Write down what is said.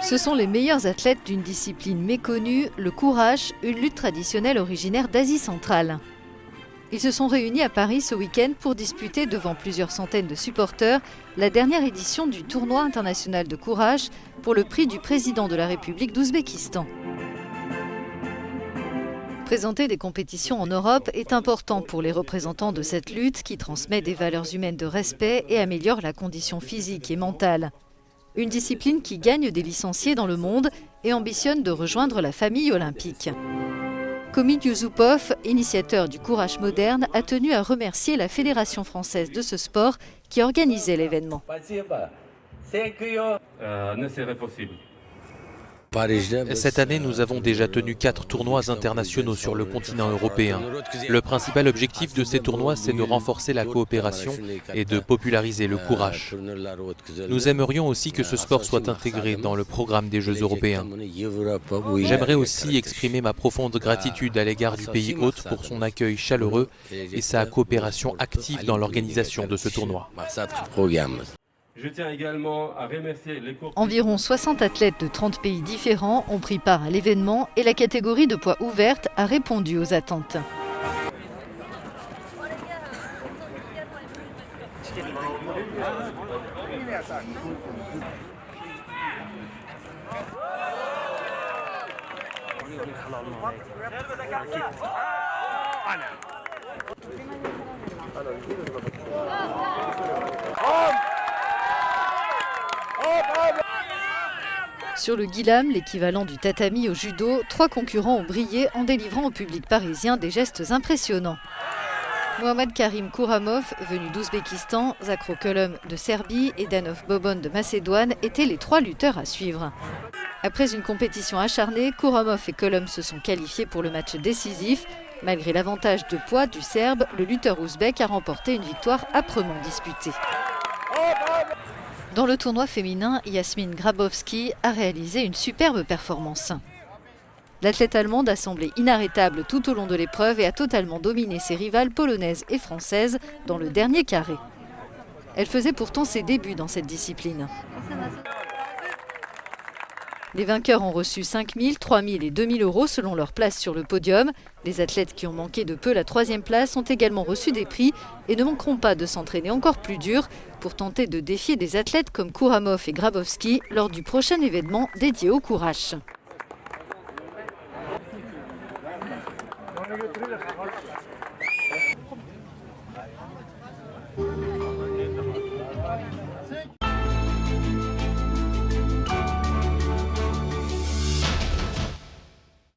Ce sont les meilleurs athlètes d'une discipline méconnue, le courage, une lutte traditionnelle originaire d'Asie centrale. Ils se sont réunis à Paris ce week-end pour disputer devant plusieurs centaines de supporters la dernière édition du tournoi international de courage pour le prix du président de la République d'Ouzbékistan. Présenter des compétitions en Europe est important pour les représentants de cette lutte qui transmet des valeurs humaines de respect et améliore la condition physique et mentale. Une discipline qui gagne des licenciés dans le monde et ambitionne de rejoindre la famille olympique. Komil Yusupov, initiateur du courage moderne, a tenu à remercier la Fédération française de ce sport qui organisait l'événement. Cette année, nous avons déjà tenu 4 tournois internationaux sur le continent européen. Le principal objectif de ces tournois, c'est de renforcer la coopération et de populariser le courage. Nous aimerions aussi que ce sport soit intégré dans le programme des Jeux européens. J'aimerais aussi exprimer ma profonde gratitude à l'égard du pays hôte pour son accueil chaleureux et sa coopération active dans l'organisation de ce tournoi. Je tiens également à remercier les Environ 60 athlètes de 30 pays différents ont pris part à l'événement et la catégorie de poids ouverte a répondu aux attentes. Sur le guillam, l'équivalent du tatami au judo, 3 concurrents ont brillé en délivrant au public parisien des gestes impressionnants. Mohamed Karim Kouramov, venu d'Ouzbékistan, Zakro Kulum de Serbie et Danov Bobon de Macédoine étaient les 3 lutteurs à suivre. Après une compétition acharnée, Kouramov et Kulum se sont qualifiés pour le match décisif. Malgré l'avantage de poids du Serbe, le lutteur ouzbek a remporté une victoire âprement disputée. Dans le tournoi féminin, Yasmine Grabowski a réalisé une superbe performance. L'athlète allemande a semblé inarrêtable tout au long de l'épreuve et a totalement dominé ses rivales polonaises et françaises dans le dernier carré. Elle faisait pourtant ses débuts dans cette discipline. Les vainqueurs ont reçu 5 000, 3 000 et 2 000 euros selon leur place sur le podium. Les athlètes qui ont manqué de peu la 3e place ont également reçu des prix et ne manqueront pas de s'entraîner encore plus dur pour tenter de défier des athlètes comme Kouramov et Grabowski lors du prochain événement dédié au courage.